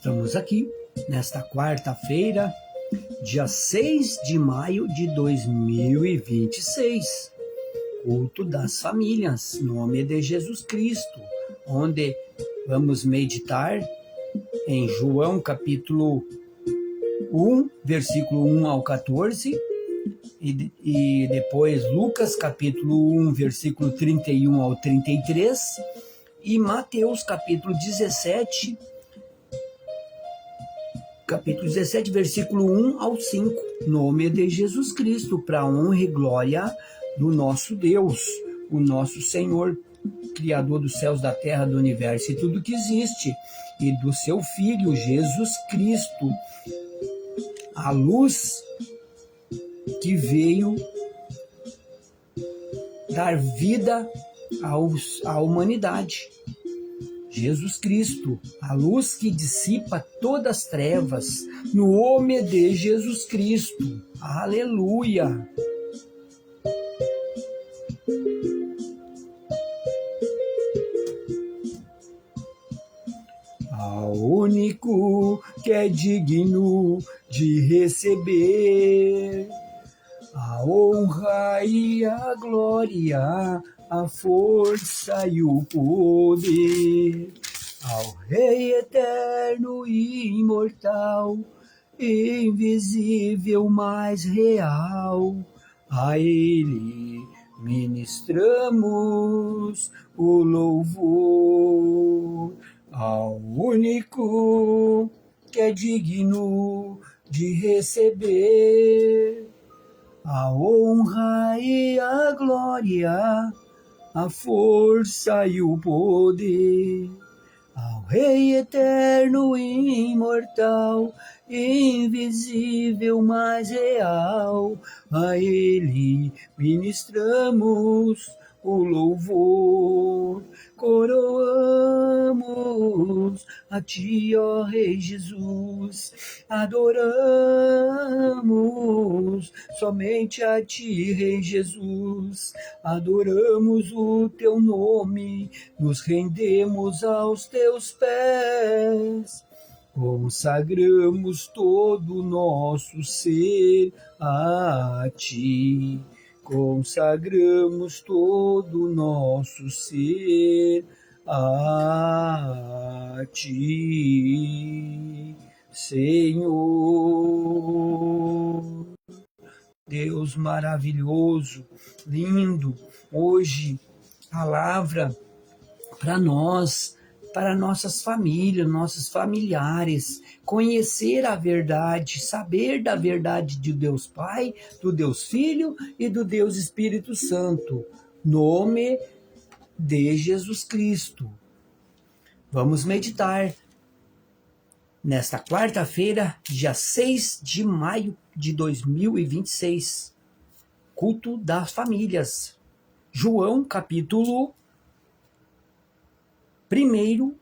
Estamos aqui nesta quarta-feira, dia 6 de maio de 2026, culto das famílias, nome de Jesus Cristo, onde vamos meditar em João capítulo 1, versículo 1 ao 14, e depois Lucas capítulo 1, versículo 31 ao 33, e Mateus capítulo 17, versículo 1 ao 5, nome de Jesus Cristo, para a honra e glória do nosso Deus, o nosso Senhor, Criador dos céus, da terra, do universo e tudo que existe, e do seu Filho, Jesus Cristo, a luz que veio dar vida à humanidade. Jesus Cristo, a luz que dissipa todas as trevas, no nome de Jesus Cristo. Aleluia! Ao único que é digno de receber a honra e a glória, a força e o poder, ao Rei eterno e imortal, invisível, mais real, a Ele ministramos o louvor, ao único que é digno de receber a honra e a glória, a força e o poder, ao Rei eterno e imortal, invisível, mais real, a Ele ministramos o louvor. Coroamos a Ti, ó Rei Jesus, adoramos somente a Ti, Rei Jesus, adoramos o Teu nome, nos rendemos aos Teus pés, consagramos todo o nosso ser a Ti. Consagramos todo o nosso ser a Ti, Senhor. Deus maravilhoso, lindo, hoje, palavra para nós, para nossas famílias, nossos familiares, conhecer a verdade, saber da verdade de Deus Pai, do Deus Filho e do Deus Espírito Santo, nome de Jesus Cristo. Vamos meditar nesta quarta-feira, dia 6 de maio de 2026, culto das famílias. João capítulo 1,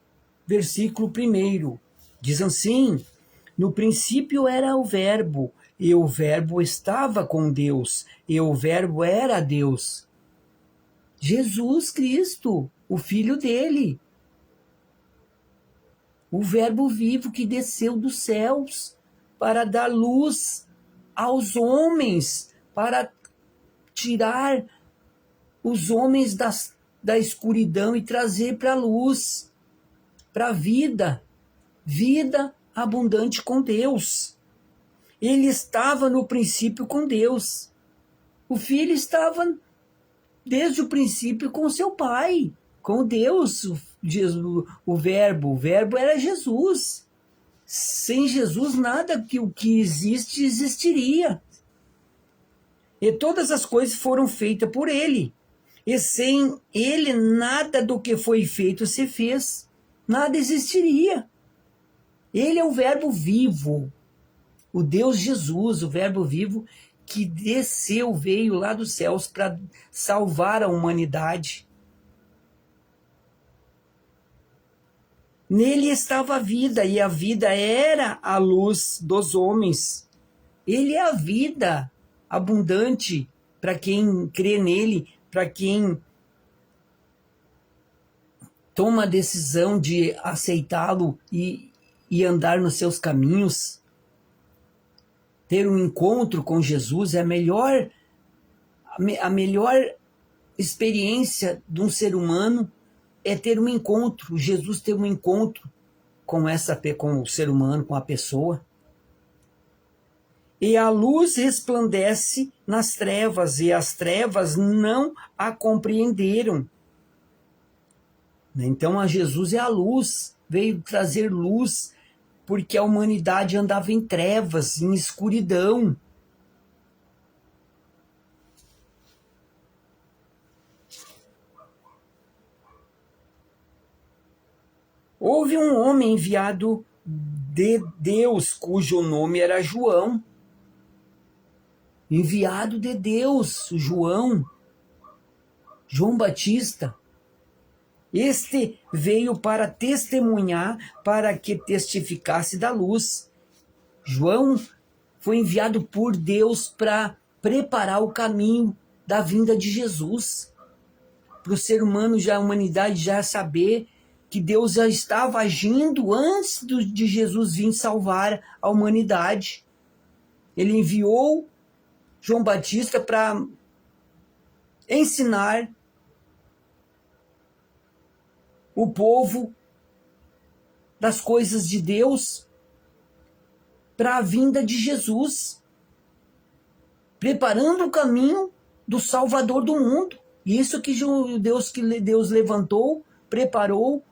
versículo 1, diz assim: no princípio era o Verbo, e o Verbo estava com Deus, e o Verbo era Deus. Jesus Cristo, o Filho dele, o Verbo vivo que desceu dos céus para dar luz aos homens, para tirar os homens da escuridão e trazer para a luz, para a vida abundante com Deus. Ele estava no princípio com Deus. O Filho estava desde o princípio com seu Pai, com Deus, o Verbo era Jesus. Sem Jesus, nada que o que existe existiria. E todas as coisas foram feitas por Ele. E sem Ele, nada do que foi feito se fez. Nada existiria. Ele é o Verbo vivo. O Deus Jesus, o Verbo vivo, que desceu, veio lá dos céus para salvar a humanidade. Nele estava a vida, e a vida era a luz dos homens. Ele é a vida abundante para quem crê nele, para quem toma a decisão de aceitá-lo e e andar nos seus caminhos. Ter um encontro com Jesus é a melhor experiência de um ser humano, é ter um encontro, Jesus ter um encontro com o ser humano, com a pessoa. E a luz resplandece nas trevas, e as trevas não a compreenderam. Então a Jesus é a luz, veio trazer luz, porque a humanidade andava em trevas, em escuridão. Houve um homem enviado de Deus, cujo nome era João. Enviado de Deus, João Batista. Este veio para testemunhar, para que testificasse da luz. João foi enviado por Deus para preparar o caminho da vinda de Jesus. Para o ser humano, a humanidade já saber que Deus já estava agindo antes de Jesus vir salvar a humanidade. Ele enviou João Batista para ensinar o povo das coisas de Deus para a vinda de Jesus, preparando o caminho do Salvador do mundo. Isso que Deus levantou, preparou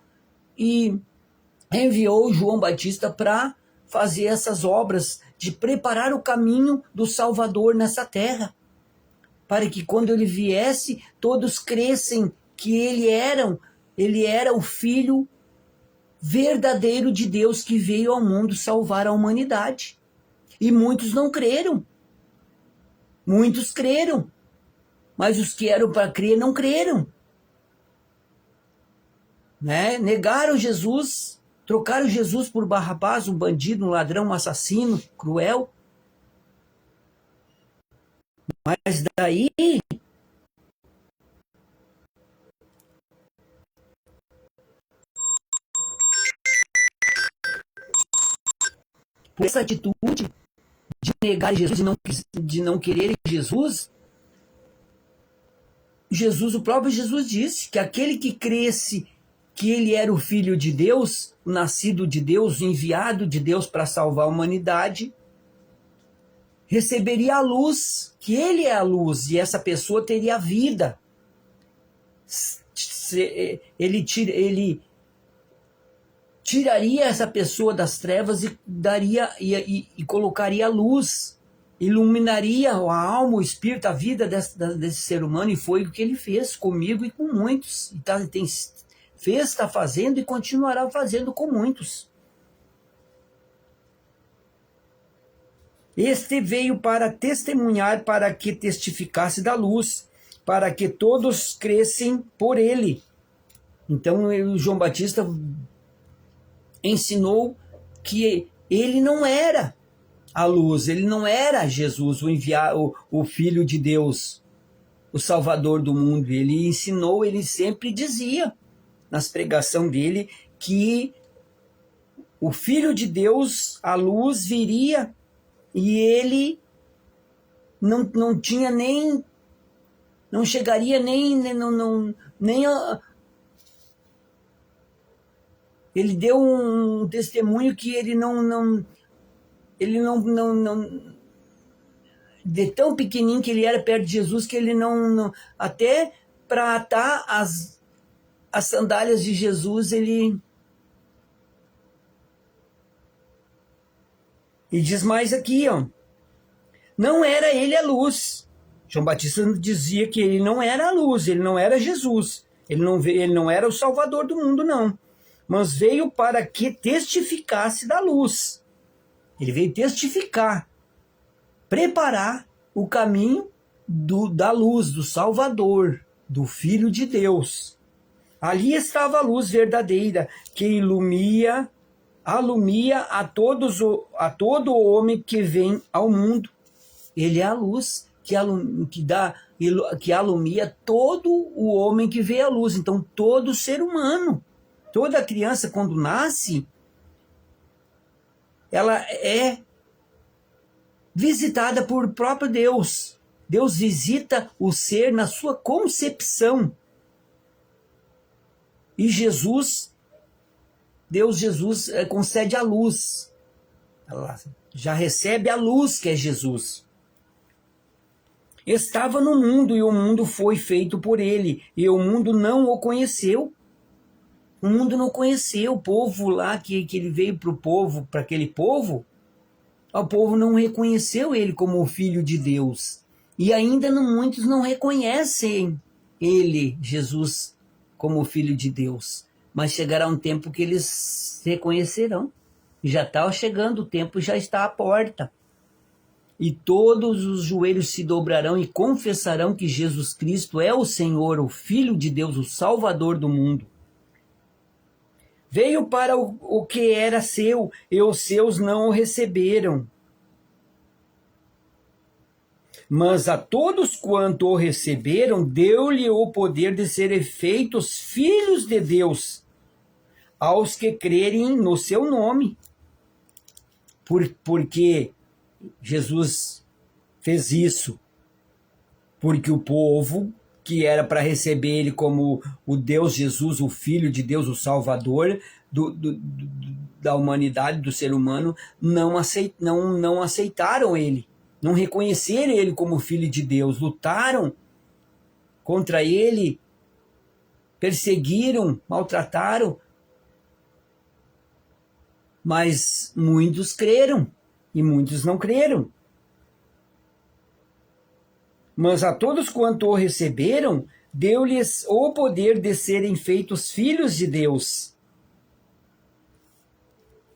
e enviou João Batista para fazer essas obras de preparar o caminho do Salvador nessa terra, para que quando ele viesse, todos crescem que ele era o Filho verdadeiro de Deus que veio ao mundo salvar a humanidade. E muitos não creram. Muitos creram. Mas os que eram para crer não creram. Negaram Jesus, trocaram Jesus por Barrabás, um bandido, um ladrão, um assassino, cruel. Mas daí por essa atitude de negar Jesus, de não querer Jesus, o próprio Jesus disse que aquele que cresce que ele era o Filho de Deus, o nascido de Deus, o enviado de Deus para salvar a humanidade, receberia a luz, que ele é a luz, e essa pessoa teria vida. Ele tiraria essa pessoa das trevas e colocaria a luz, iluminaria a alma, o espírito, a vida desse ser humano, e foi o que ele fez comigo e com muitos. Está fazendo e continuará fazendo com muitos. Este veio para testemunhar, para que testificasse da luz, para que todos crescem por ele. Então o João Batista ensinou que ele não era a luz, ele não era Jesus, o Filho de Deus, o Salvador do mundo. Ele ensinou, ele sempre dizia nas pregações dele que o Filho de Deus, a luz, viria e ele não tinha nem, não chegaria nem ele deu um testemunho que ele não de tão pequenininho que ele era perto de Jesus, que ele não até para atar as sandálias de Jesus, ele... E diz mais aqui, ó. Não era ele a luz. João Batista dizia que ele não era a luz, ele não era Jesus. Ele não era o Salvador do mundo, não. Mas veio para que testificasse da luz. Ele veio testificar, preparar o caminho da luz, do Salvador, do Filho de Deus. Ali estava a luz verdadeira, que alumia a todo homem que vem ao mundo. Ele é a luz que alumia todo o homem que vê a luz. Então, todo ser humano, toda criança, quando nasce, ela é visitada por próprio Deus. Deus visita o ser na sua concepção. E Deus Jesus concede a luz. Ela já recebe a luz que é Jesus. Estava no mundo e o mundo foi feito por ele, e o mundo não o conheceu. O mundo não conheceu o povo lá que ele veio para aquele povo. O povo não reconheceu ele como o Filho de Deus. E ainda muitos não reconhecem ele, Jesus, como o Filho de Deus. Mas chegará um tempo que eles reconhecerão. Já está chegando, o tempo já está à porta. E todos os joelhos se dobrarão e confessarão que Jesus Cristo é o Senhor, o Filho de Deus, o Salvador do mundo. Veio para o que era seu, e os seus não o receberam. Mas a todos quanto o receberam, deu-lhe o poder de serem feitos filhos de Deus, aos que crerem no seu nome. Porque Jesus fez isso, porque o povo que era para receber ele como o Deus Jesus, o Filho de Deus, o Salvador da humanidade, do ser humano, não aceitaram ele, não reconheceram ele como Filho de Deus, lutaram contra ele, perseguiram, maltrataram, mas muitos creram e muitos não creram. Mas a todos quanto o receberam, deu-lhes o poder de serem feitos filhos de Deus,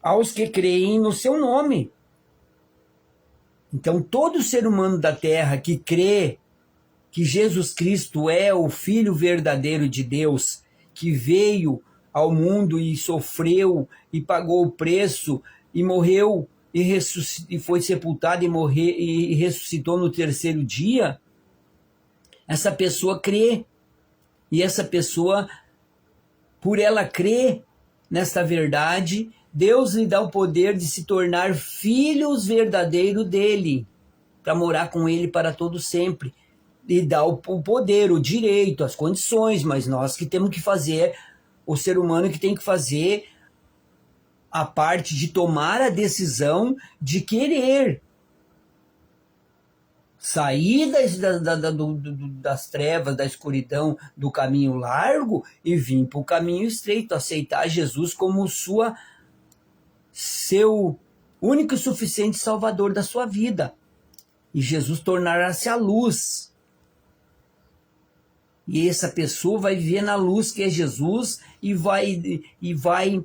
aos que creem no seu nome. Então, todo ser humano da terra que crê que Jesus Cristo é o Filho verdadeiro de Deus, que veio ao mundo e sofreu e pagou o preço e morreu e foi sepultado e ressuscitou no terceiro dia, essa pessoa crê. E essa pessoa, por ela crer nesta verdade, Deus lhe dá o poder de se tornar filhos verdadeiros dele, para morar com ele para todo sempre. E dá o poder, o direito, as condições, mas nós que temos que fazer, o ser humano que tem que fazer a parte de tomar a decisão de querer sair das trevas, da escuridão, do caminho largo e vir para o caminho estreito, aceitar Jesus como seu único e suficiente Salvador da sua vida. E Jesus tornará-se a luz. E essa pessoa vai viver na luz que é Jesus e vai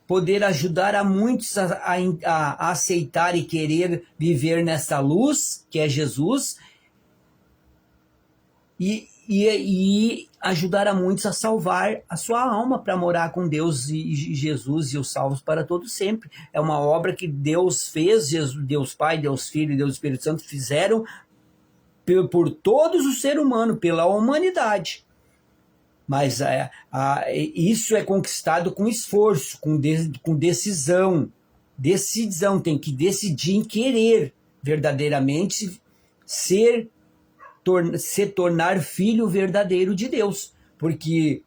poder ajudar a muitos a aceitar e querer viver nessa luz, que é Jesus, e ajudar a muitos a salvar a sua alma para morar com Deus e Jesus e os salvos para todo sempre. É uma obra que Deus fez, Deus Pai, Deus Filho e Deus Espírito Santo fizeram por todos os seres humanos, pela humanidade. Mas isso é conquistado com esforço, com decisão. Decisão, tem que decidir em querer verdadeiramente se tornar filho verdadeiro de Deus. Porque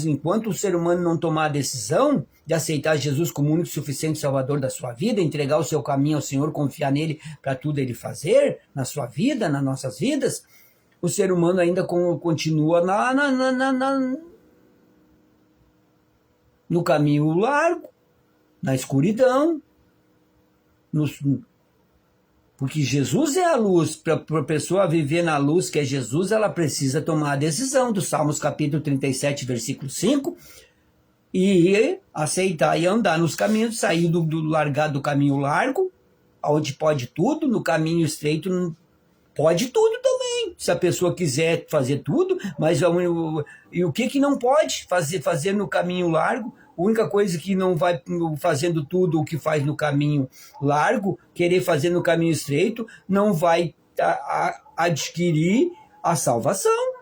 enquanto o ser humano não tomar a decisão de aceitar Jesus como único e suficiente Salvador da sua vida, entregar o seu caminho ao Senhor, confiar nele para tudo ele fazer na sua vida, nas nossas vidas, o ser humano ainda continua no caminho largo, na escuridão, porque Jesus é a luz. Para a pessoa viver na luz que é Jesus, ela precisa tomar a decisão do Salmos capítulo 37, versículo 5, e aceitar e andar nos caminhos, sair largar do caminho largo, onde pode tudo, no caminho estreito pode tudo também, se a pessoa quiser fazer tudo, mas e o que não pode fazer no caminho largo? A única coisa que não vai fazendo tudo o que faz no caminho largo, querer fazer no caminho estreito, não vai adquirir a salvação.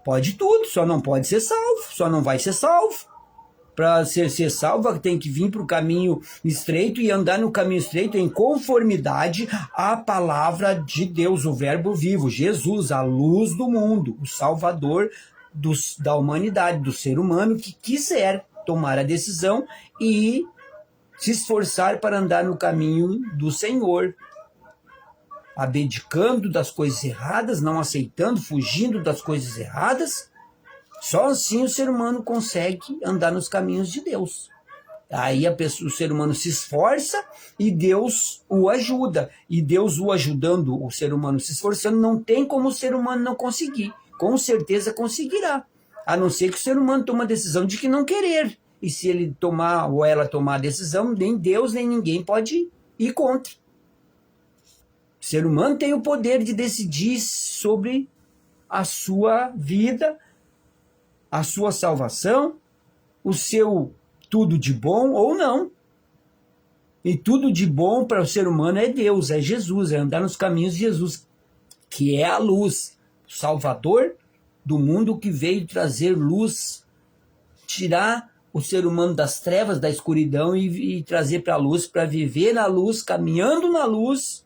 Pode tudo, só não pode ser salvo, só não vai ser salvo. Para ser salvo, tem que vir para o caminho estreito e andar no caminho estreito em conformidade à palavra de Deus, o verbo vivo, Jesus, a luz do mundo, o salvador da humanidade, do ser humano que quiser tomar a decisão e se esforçar para andar no caminho do Senhor, abdicando das coisas erradas, não aceitando, fugindo das coisas erradas. Só assim o ser humano consegue andar nos caminhos de Deus. Aí o ser humano se esforça e Deus o ajuda. E Deus o ajudando, o ser humano se esforçando, não tem como o ser humano não conseguir. Com certeza conseguirá. A não ser que o ser humano tome a decisão de que não querer. E se ele tomar ou ela tomar a decisão, nem Deus nem ninguém pode ir contra. O ser humano tem o poder de decidir sobre a sua vida, a sua salvação, o seu tudo de bom ou não. E tudo de bom para o ser humano é Deus, é Jesus, é andar nos caminhos de Jesus, que é a luz, o Salvador do mundo que veio trazer luz, tirar o ser humano das trevas, da escuridão e trazer para a luz, para viver na luz, caminhando na luz.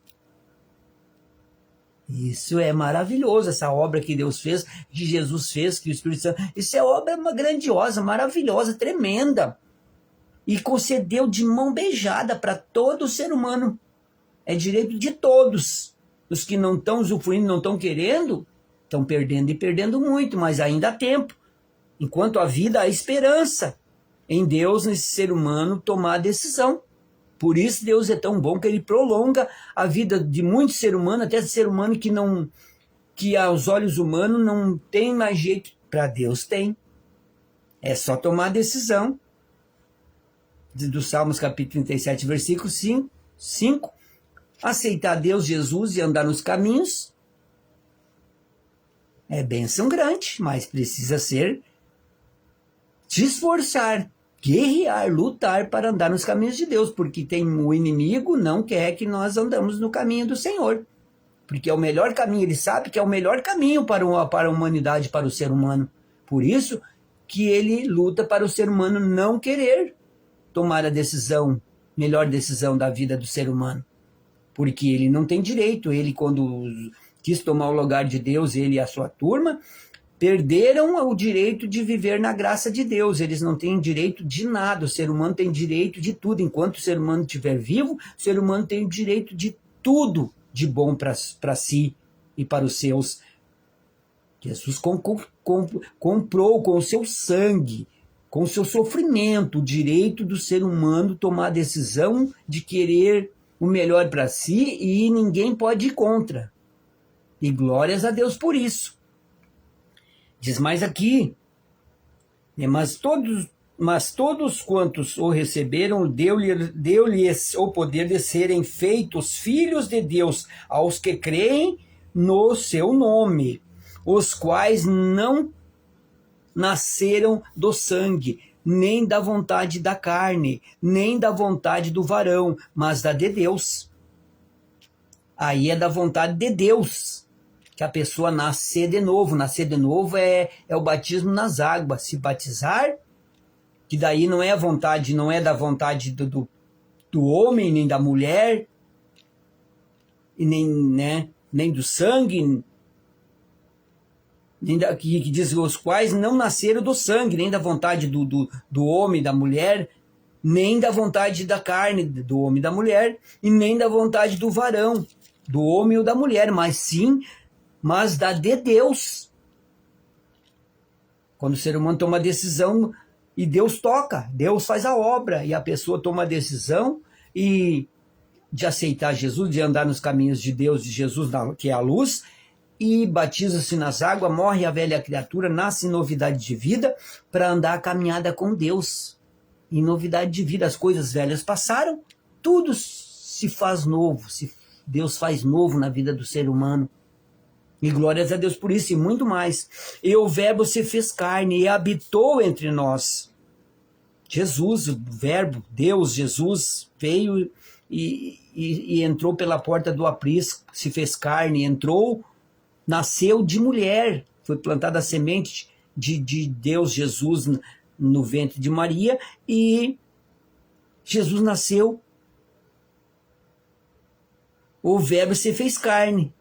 Isso é maravilhoso, essa obra que Deus fez, que Jesus fez, que o Espírito Santo... Isso é obra grandiosa, maravilhosa, tremenda. E concedeu de mão beijada para todo ser humano. É direito de todos. Os que não estão usufruindo, não estão querendo, estão perdendo e perdendo muito, mas ainda há tempo. Enquanto há vida, há esperança em Deus, nesse ser humano, tomar a decisão. Por isso Deus é tão bom que ele prolonga a vida de muito ser humano, até ser humano que aos olhos humanos não tem mais jeito. Para Deus tem. É só tomar a decisão. Do Salmos capítulo 37, versículo 5. Aceitar Deus, Jesus e andar nos caminhos. É bênção grande, mas precisa se esforçar, guerrear, lutar para andar nos caminhos de Deus, porque o inimigo não quer que nós andamos no caminho do Senhor, porque é o melhor caminho, ele sabe que é o melhor caminho para a humanidade, para o ser humano. Por isso que ele luta para o ser humano não querer tomar a melhor decisão da vida do ser humano, porque ele não tem direito. Ele, quando quis tomar o lugar de Deus, ele e a sua turma, perderam o direito de viver na graça de Deus. Eles não têm direito de nada. O ser humano tem direito de tudo. Enquanto o ser humano estiver vivo, o ser humano tem o direito de tudo de bom para si e para os seus. Jesus comprou com o seu sangue, com o seu sofrimento, o direito do ser humano tomar a decisão de querer o melhor para si, e ninguém pode ir contra. E glórias a Deus por isso. Diz mais aqui, mas todos quantos o receberam, deu-lhes o poder de serem feitos filhos de Deus, aos que creem no seu nome, os quais não nasceram do sangue, nem da vontade da carne, nem da vontade do varão, mas da de Deus. Aí é da vontade de Deus que a pessoa nascer de novo. Nascer de novo é o batismo nas águas, se batizar, que daí não é da vontade do homem, nem da mulher, e nem do sangue, que diz os quais não nasceram do sangue, nem da vontade do homem, da mulher, nem da vontade da carne, do homem e da mulher, e nem da vontade do varão, do homem ou da mulher, mas da de Deus. Quando o ser humano toma a decisão e Deus toca, Deus faz a obra, e a pessoa toma a decisão de aceitar Jesus, de andar nos caminhos de Deus, de Jesus, que é a luz, e batiza-se nas águas, morre a velha criatura, nasce em novidade de vida, para andar a caminhada com Deus. Em novidade de vida, as coisas velhas passaram, tudo se faz novo, Deus faz novo na vida do ser humano. E glórias a Deus por isso, e muito mais. E o verbo se fez carne e habitou entre nós. Jesus, o verbo, Deus, Jesus, veio e entrou pela porta do aprisco, se fez carne, entrou, nasceu de mulher, foi plantada a semente de Deus, Jesus, no ventre de Maria e Jesus nasceu. O Verbo se fez carne.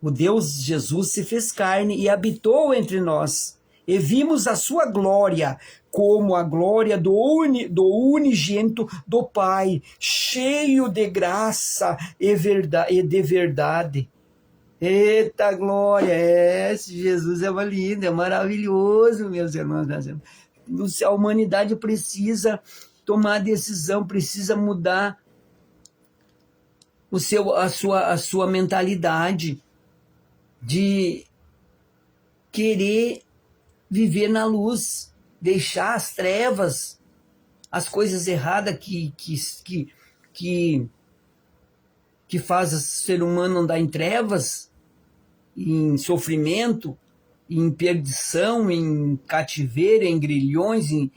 O Deus Jesus se fez carne e habitou entre nós. E vimos a sua glória, como a glória do unigênito do Pai, cheio de graça e de verdade. Eita glória! Esse Jesus é lindo, é maravilhoso, meus irmãos. A humanidade precisa tomar decisão, precisa mudar a sua mentalidade de querer viver na luz, deixar as trevas, as coisas erradas que faz o ser humano andar em trevas, em sofrimento, em perdição, em cativeiro, em grilhões, e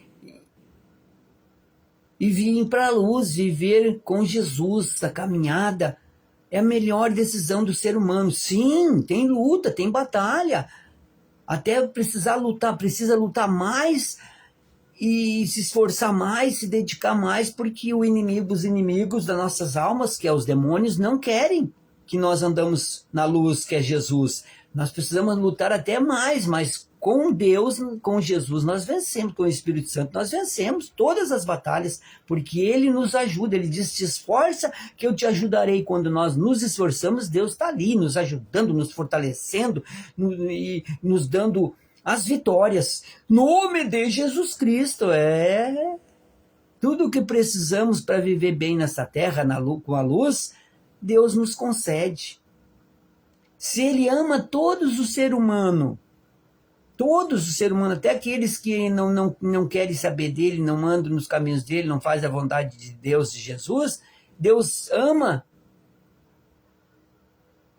vir para a luz, viver com Jesus, a caminhada. É a melhor decisão do ser humano. Sim, tem luta, tem batalha. Até precisa lutar mais e se esforçar mais, se dedicar mais, porque os inimigos das nossas almas, que é os demônios, não querem que nós andamos na luz, que é Jesus. Nós precisamos lutar até mais, mas com Deus, com Jesus, nós vencemos, com o Espírito Santo, nós vencemos todas as batalhas, porque Ele nos ajuda. Ele diz: se esforça que eu te ajudarei. Quando nós nos esforçamos, Deus está ali, nos ajudando, nos fortalecendo e nos dando as vitórias. Nome de Jesus Cristo. Tudo o que precisamos para viver bem nessa terra, com a luz, Deus nos concede. Se Ele ama todos os seres humanos, até aqueles que não querem saber dele, não andam nos caminhos dele, não fazem a vontade de Deus, de Jesus, Deus ama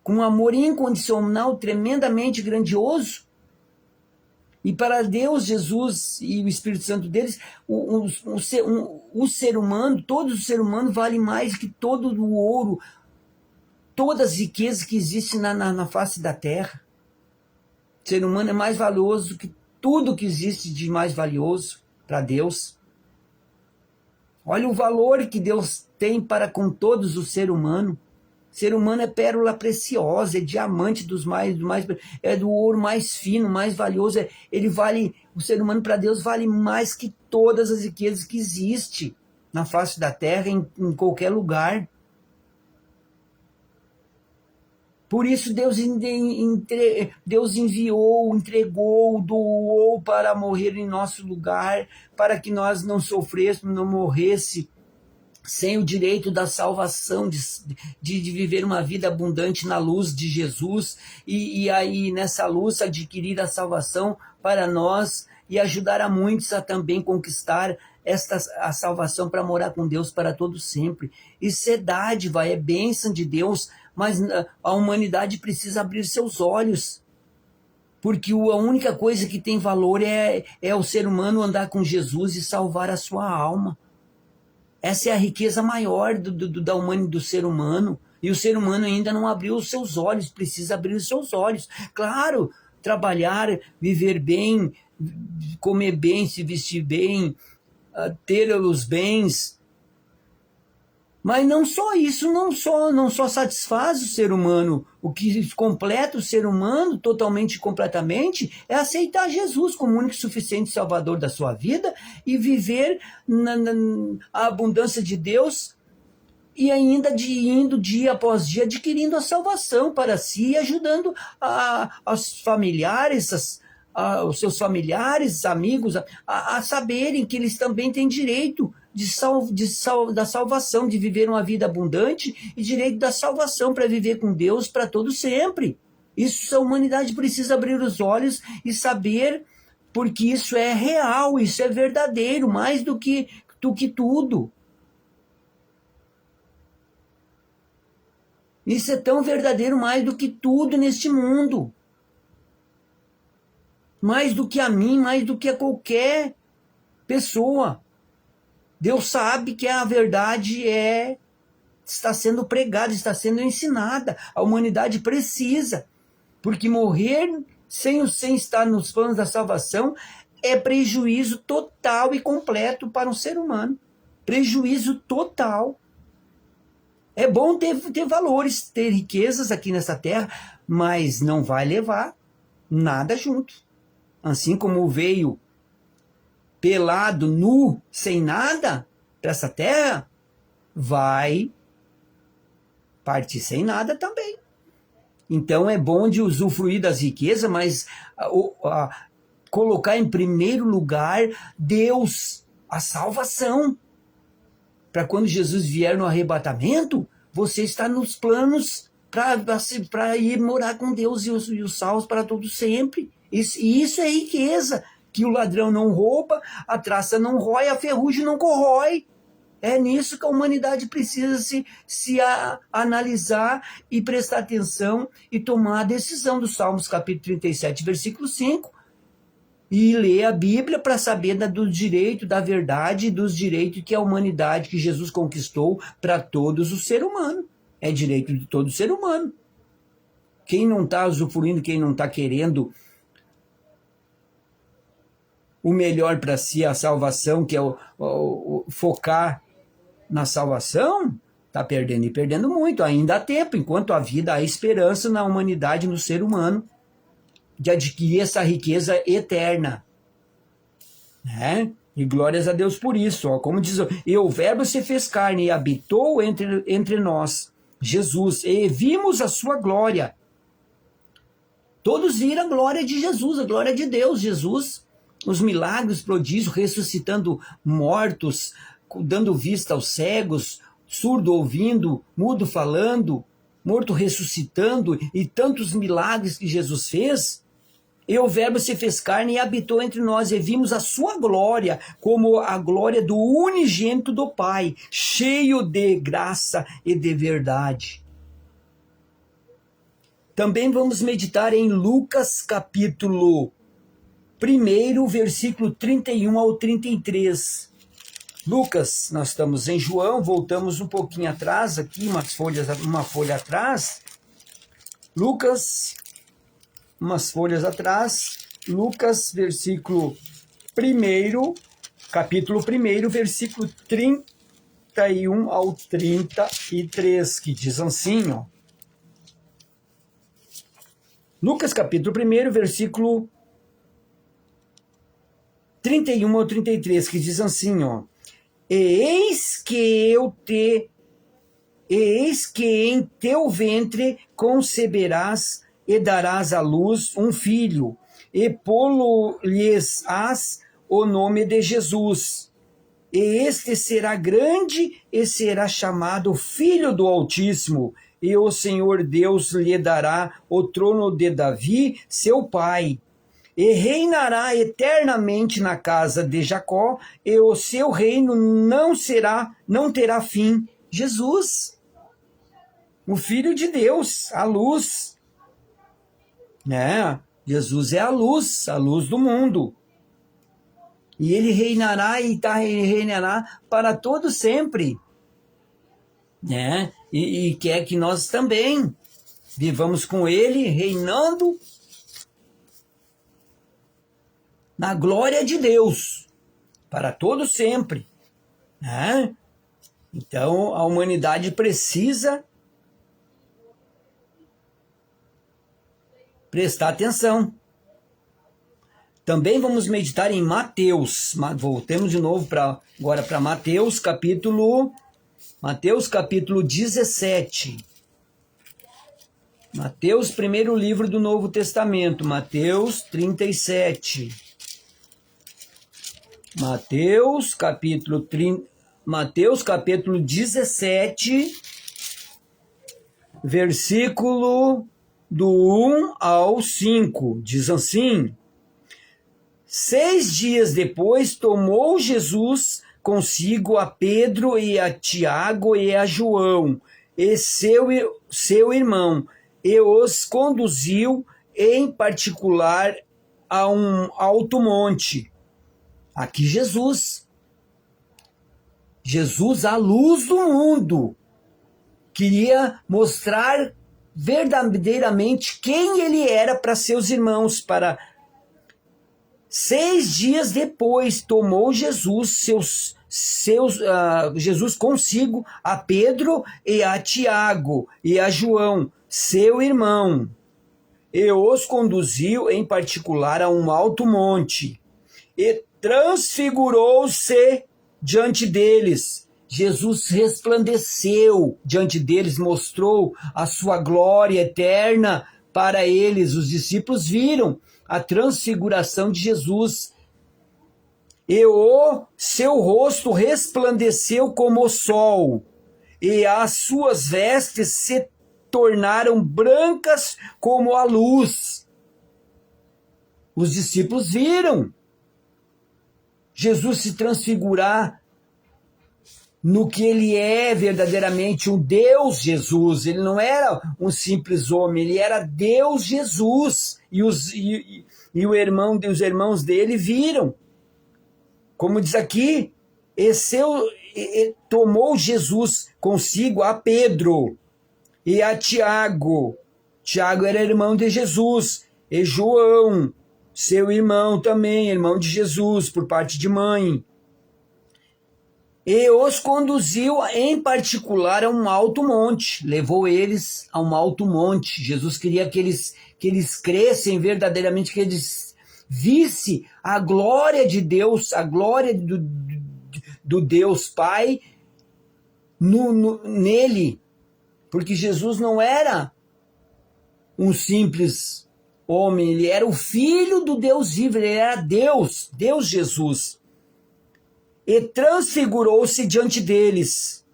com um amor incondicional, tremendamente grandioso. E para Deus, Jesus e o Espírito Santo deles, o ser humano, todo o ser humano vale mais que todo o ouro, todas as riquezas que existem na face da terra. O ser humano é mais valioso que tudo que existe de mais valioso para Deus. Olha o valor que Deus tem para com todos os seres humanos. O ser humano é pérola preciosa, é diamante é do ouro mais fino, mais valioso. O ser humano para Deus vale mais que todas as riquezas que existem na face da terra, em qualquer lugar. Por isso Deus enviou, entregou, doou para morrer em nosso lugar, para que nós não sofrêssemos, não morresse sem o direito da salvação, de viver uma vida abundante na luz de Jesus, e aí nessa luz adquirir a salvação para nós e ajudar a muitos a também conquistar a salvação para morar com Deus para todo sempre. Isso é dádiva, é bênção de Deus, mas a humanidade precisa abrir seus olhos, porque a única coisa que tem valor é o ser humano andar com Jesus e salvar a sua alma. Essa é a riqueza maior do ser humano, e o ser humano ainda não abriu os seus olhos, precisa abrir os seus olhos. Claro, trabalhar, viver bem, comer bem, se vestir bem, ter os bens, mas não só isso, não só satisfaz o ser humano. O que completa o ser humano totalmente e completamente é aceitar Jesus como único e suficiente Salvador da sua vida e viver a abundância de Deus, e ainda indo dia após dia adquirindo a salvação para si e ajudando os familiares, os seus familiares, amigos, a saberem que eles também têm direito da salvação, de viver uma vida abundante, e direito da salvação para viver com Deus para todo sempre. Isso a humanidade precisa abrir os olhos e saber, porque isso é real, isso é verdadeiro, mais do que tudo. Isso é tão verdadeiro, mais do que tudo neste mundo. Mais do que a mim, mais do que a qualquer pessoa. Deus sabe que a verdade está sendo pregada, está sendo ensinada. A humanidade precisa, porque morrer sem estar nos planos da salvação é prejuízo total e completo para um ser humano. Prejuízo total. É bom ter valores, ter riquezas aqui nessa terra, mas não vai levar nada junto. Assim como veio pelado, nu, sem nada para essa terra, vai partir sem nada também. Então é bom de usufruir das riquezas, mas colocar em primeiro lugar Deus, a salvação. Para quando Jesus vier no arrebatamento, você está nos planos para ir morar com Deus e os salvos para todo sempre. Isso é riqueza, que o ladrão não rouba, a traça não rói, a ferrugem não corrói. É nisso que a humanidade precisa se analisar e prestar atenção e tomar a decisão do Salmos capítulo 37, versículo 5. E ler a Bíblia para saber do direito, da verdade e dos direitos que a humanidade, que Jesus conquistou para todos os seres humanos. É direito de todo ser humano. Quem não está usufruindo, quem não está querendo o melhor para si, a salvação, que é focar na salvação, está perdendo e perdendo muito. Ainda há tempo, enquanto há vida, há esperança na humanidade, no ser humano, de adquirir essa riqueza eterna. Né? E glórias a Deus por isso. Ó. Como diz, e o verbo se fez carne e habitou entre nós, Jesus, e vimos a sua glória. Todos viram a glória de Jesus, a glória de Deus, Jesus. Os milagres, prodígios, ressuscitando mortos, dando vista aos cegos, surdo ouvindo, mudo falando, morto ressuscitando, e tantos milagres que Jesus fez. E o verbo se fez carne e habitou entre nós, e vimos a sua glória, como a glória do unigênito do Pai, cheio de graça e de verdade. Também vamos meditar em Lucas capítulo 1, versículo 31 ao 33. Lucas, nós estamos em João, voltamos um pouquinho atrás, aqui, uma folha atrás. Lucas, umas folhas atrás, Lucas, versículo 1, capítulo 1, versículo 31 ao 33, que diz assim, ó. Lucas, capítulo 1, versículo 31 ao 33, que diz assim, ó. Eis que em teu ventre conceberás e darás à luz um filho, e pô-lo-lhes-ás o nome de Jesus. E este será grande e será chamado Filho do Altíssimo, e o Senhor Deus lhe dará o trono de Davi, seu pai, e reinará eternamente na casa de Jacó, e o seu reino não terá fim. Jesus, o Filho de Deus, a luz. Jesus é a luz do mundo. E ele reinará reinará para todo sempre. E quer que nós também vivamos com ele, reinando na glória de Deus, para todo sempre. Então, a humanidade precisa prestar atenção. Também vamos meditar em Mateus. Voltemos de novo agora para Mateus capítulo 17. Mateus, primeiro livro do Novo Testamento, Mateus 37. Mateus capítulo 17, versículo do 1 ao 5, diz assim: 6 dias depois tomou Jesus consigo a Pedro e a Tiago e a João e seu irmão, e os conduziu em particular a um alto monte. Aqui Jesus, a luz do mundo, queria mostrar verdadeiramente quem ele era para seus irmãos, para 6 dias depois, tomou Jesus Jesus consigo a Pedro e a Tiago e a João, seu irmão, e os conduziu em particular a um alto monte, e transfigurou-se diante deles. Jesus resplandeceu diante deles, mostrou a sua glória eterna para eles. Os discípulos viram a transfiguração de Jesus, e o seu rosto resplandeceu como o sol, e as suas vestes se tornaram brancas como a luz. Os discípulos viram Jesus se transfigurar no que ele é verdadeiramente, um Deus Jesus. Ele não era um simples homem, ele era Deus Jesus. E os irmãos dele viram. Como diz aqui, tomou Jesus consigo a Pedro e a Tiago. Tiago era irmão de Jesus. E João, seu irmão também, irmão de Jesus, por parte de mãe. E os conduziu em particular a um alto monte, levou eles a um alto monte. Jesus queria que eles crescem verdadeiramente, que eles vissem a glória de Deus, a glória do Deus Pai nele, porque Jesus não era um simples homem, ele era o Filho do Deus vivo, ele era Deus Jesus. E transfigurou-se diante deles.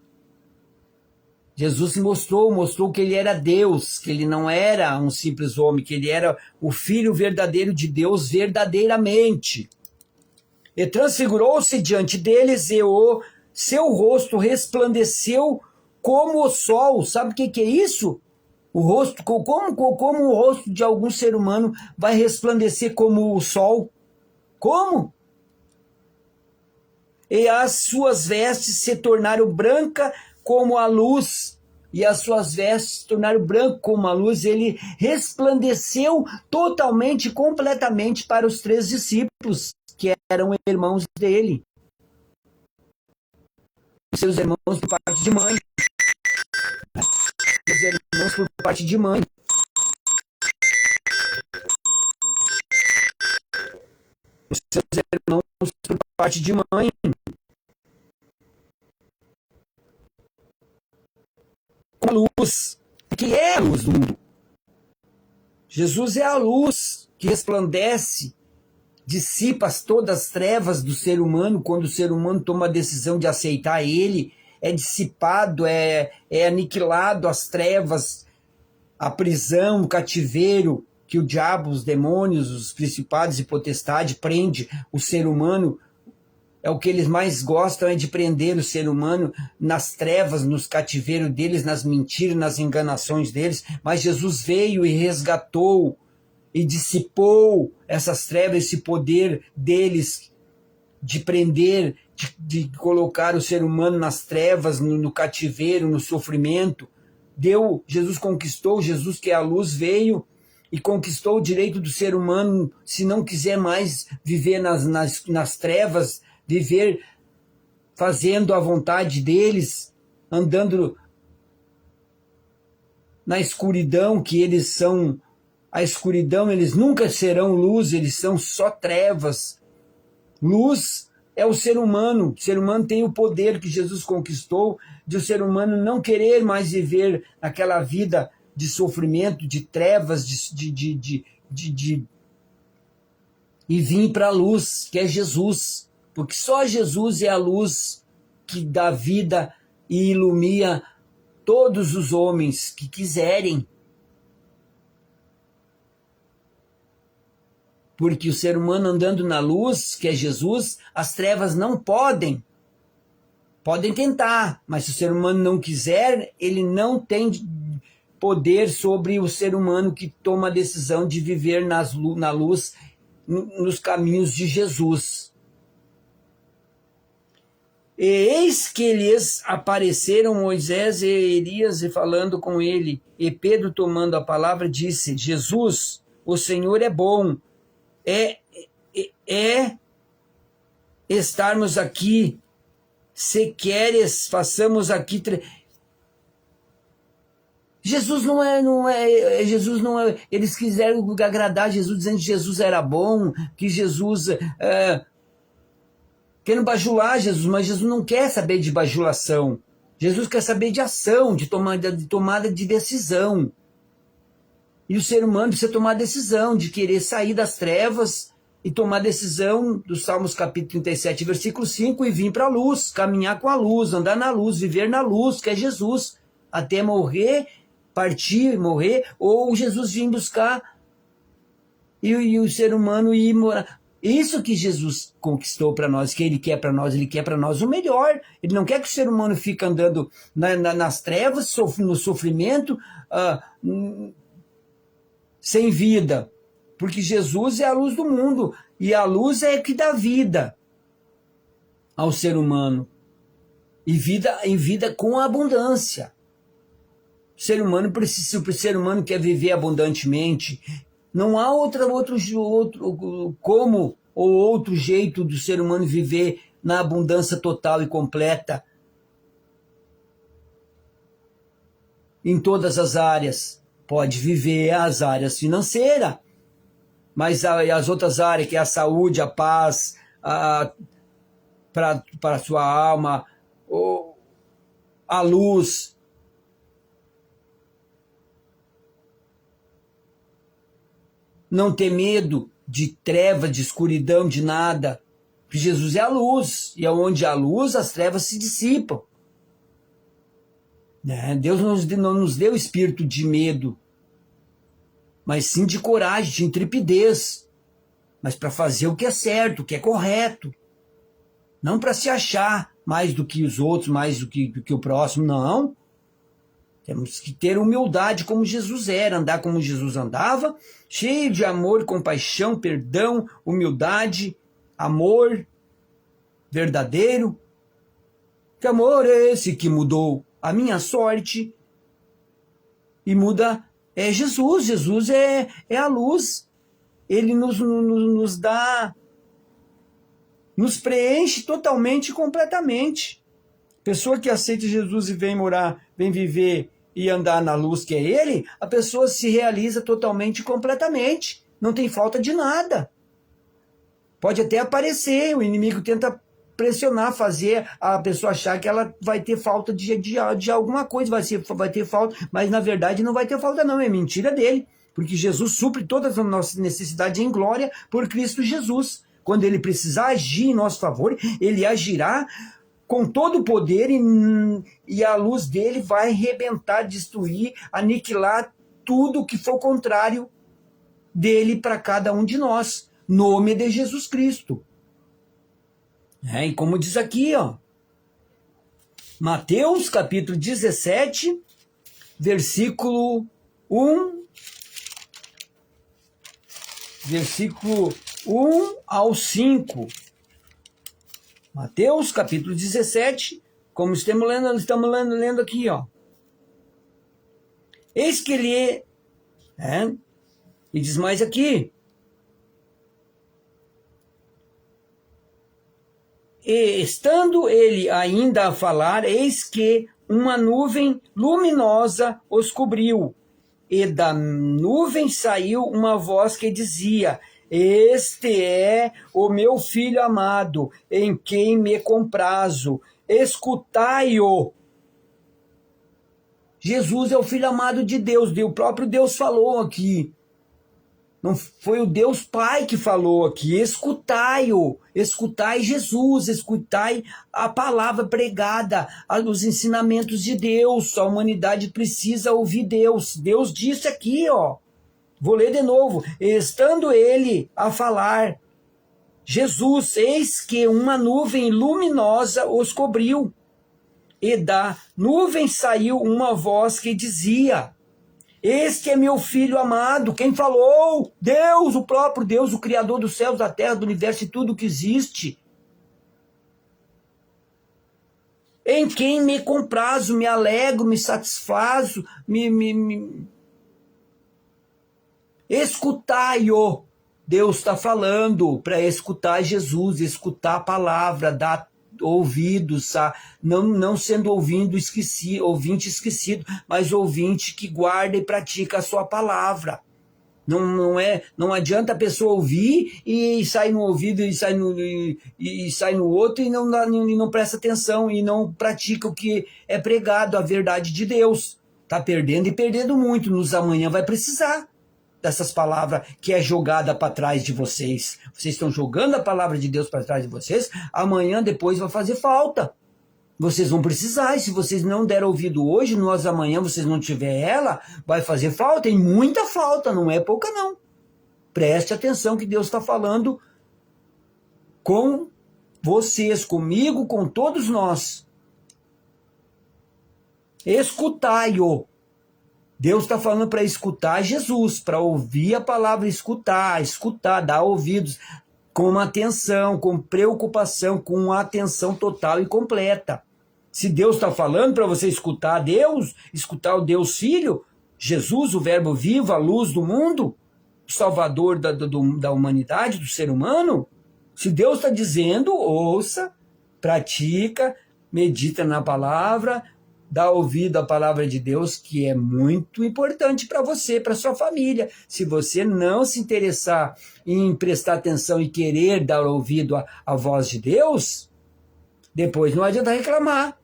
Jesus mostrou que ele era Deus, que ele não era um simples homem, que ele era o Filho verdadeiro de Deus verdadeiramente. E transfigurou-se diante deles, e o seu rosto resplandeceu como o sol. Sabe o que é isso? O rosto, como o rosto de algum ser humano vai resplandecer como o sol? Como? E as suas vestes se tornaram brancas como a luz. E as suas vestes se tornaram brancas como a luz. Ele resplandeceu totalmente, completamente para os 3 discípulos, que eram irmãos dele. Seus irmãos por parte de mãe. Seus irmãos por parte de mãe. Os seus irmãos por parte de mãe. Com a luz, que é a luz do mundo. Jesus é a luz que resplandece, dissipa todas as trevas do ser humano. Quando o ser humano toma a decisão de aceitar ele, é dissipado, é aniquilado as trevas, a prisão, o cativeiro que o diabo, os demônios, os principados e potestades prende o ser humano. É o que eles mais gostam, é de prender o ser humano nas trevas, nos cativeiros deles, nas mentiras, nas enganações deles. Mas Jesus veio e resgatou e dissipou essas trevas, esse poder deles de prender, de colocar o ser humano nas trevas, no cativeiro, no sofrimento. Jesus conquistou, Jesus que é a luz veio e conquistou o direito do ser humano, se não quiser mais viver nas trevas, viver fazendo a vontade deles, andando na escuridão, que eles são a escuridão, eles nunca serão luz, eles são só trevas. Luz é o ser humano tem o poder que Jesus conquistou, de o ser humano não querer mais viver aquela vida de sofrimento, de trevas, e vir para a luz, que é Jesus. Porque só Jesus é a luz que dá vida e ilumina todos os homens que quiserem. Porque o ser humano andando na luz, que é Jesus, as trevas não podem. Podem tentar, mas se o ser humano não quiser, ele não tem poder sobre o ser humano que toma a decisão de viver na luz, nos caminhos de Jesus. E eis que lhes apareceram Moisés e Elias e falando com ele. E Pedro, tomando a palavra, disse: Jesus, o Senhor é bom. é estarmos aqui, se queres, façamos aqui. Jesus não é, Jesus não é. Eles quiseram agradar Jesus, dizendo que Jesus era bom, que Jesus querendo bajular Jesus, mas Jesus não quer saber de bajulação. Jesus quer saber de ação, de tomada de decisão. E o ser humano precisa tomar decisão de querer sair das trevas e tomar decisão do Salmos capítulo 37, versículo 5, e vir para a luz, caminhar com a luz, andar na luz, viver na luz, que é Jesus, até morrer, partir, morrer, ou Jesus vir buscar e o ser humano ir morar. Isso que Jesus conquistou para nós, que Ele quer para nós, Ele quer para nós o melhor. Ele não quer que o ser humano fique andando nas trevas, no sofrimento, sem vida. Porque Jesus é a luz do mundo, e a luz é que dá vida ao ser humano. E vida com abundância. O ser humano precisa, o ser humano quer viver abundantemente. Não há outro como ou outro jeito do ser humano viver na abundância total e completa em todas as áreas. Pode viver as áreas financeiras, mas as outras áreas, que é a saúde, a paz, para a sua alma, a luz, não ter medo de treva, de escuridão, de nada. Porque Jesus é a luz, e onde há luz, as trevas se dissipam. Deus não nos deu espírito de medo, mas sim de coragem, de intrepidez, mas para fazer o que é certo, o que é correto. Não para se achar mais do que os outros, mais do que o próximo, não. Temos que ter humildade como Jesus era, andar como Jesus andava, cheio de amor, compaixão, perdão, humildade, amor verdadeiro. Que amor é esse que mudou a minha sorte e muda Jesus. Jesus é a luz. Ele nos dá, nos preenche totalmente e completamente. Pessoa que aceita Jesus e vem morar, vem viver e andar na luz que é Ele, a pessoa se realiza totalmente e completamente. Não tem falta de nada. Pode até aparecer, o inimigo tenta pressionar, fazer a pessoa achar que ela vai ter falta de alguma coisa, vai ter falta, mas na verdade não vai ter falta não, é mentira dele, porque Jesus supre todas as nossas necessidades em glória por Cristo Jesus. Quando Ele precisar agir em nosso favor, Ele agirá com todo o poder e a luz dele vai arrebentar, destruir, aniquilar tudo que for contrário dele para cada um de nós. Nome de Jesus Cristo. E como diz aqui, Mateus capítulo 17, versículo 1, versículo 1 ao 5. Mateus capítulo 17, como estamos lendo aqui, Eis que ele e diz mais aqui. E estando ele ainda a falar, eis que uma nuvem luminosa os cobriu. E da nuvem saiu uma voz que dizia: Este é o meu filho amado, em quem me comprazo. Escutai-o. Jesus é o filho amado de Deus. O próprio Deus falou aqui. Não foi o Deus Pai que falou aqui. Escutai-o. Escutai Jesus. Escutai a palavra pregada, os ensinamentos de Deus. A humanidade precisa ouvir Deus. Deus disse aqui, Vou ler de novo. Estando ele a falar, Jesus, eis que uma nuvem luminosa os cobriu. E da nuvem saiu uma voz que dizia: Este é meu filho amado. Quem falou? Deus, o próprio Deus, o Criador dos céus, da terra, do universo e tudo que existe. Em quem me comprazo, me alegro, me satisfazo, escutai-o. Deus está falando para escutar Jesus, escutar a palavra, dar ouvidos, não sendo ouvinte esquecido, mas ouvinte que guarda e pratica a sua palavra. Não adianta a pessoa ouvir e sai no ouvido e sai no outro e não presta atenção e não pratica o que é pregado, a verdade de Deus. Está perdendo e perdendo muito. Nos amanhã vai precisar dessas palavras que é jogada para trás de vocês. Vocês estão jogando a palavra de Deus para trás de vocês, amanhã depois vai fazer falta. Vocês vão precisar, e se vocês não der ouvido hoje, nós amanhã vocês não tiver ela, vai fazer falta, e muita falta, não é pouca não. Preste atenção que Deus está falando com vocês, comigo, com todos nós. Escutai-o. Deus está falando para escutar Jesus, para ouvir a palavra, escutar, dar ouvidos, com atenção, com preocupação, com atenção total e completa. Se Deus está falando para você escutar Deus, escutar o Deus Filho, Jesus, o verbo vivo, a luz do mundo, o salvador da humanidade, do ser humano, se Deus está dizendo, ouça, pratica, medita na palavra, dá ouvido à palavra de Deus, que é muito importante para você, para sua família. Se você não se interessar em prestar atenção e querer dar ouvido à voz de Deus, depois não adianta reclamar.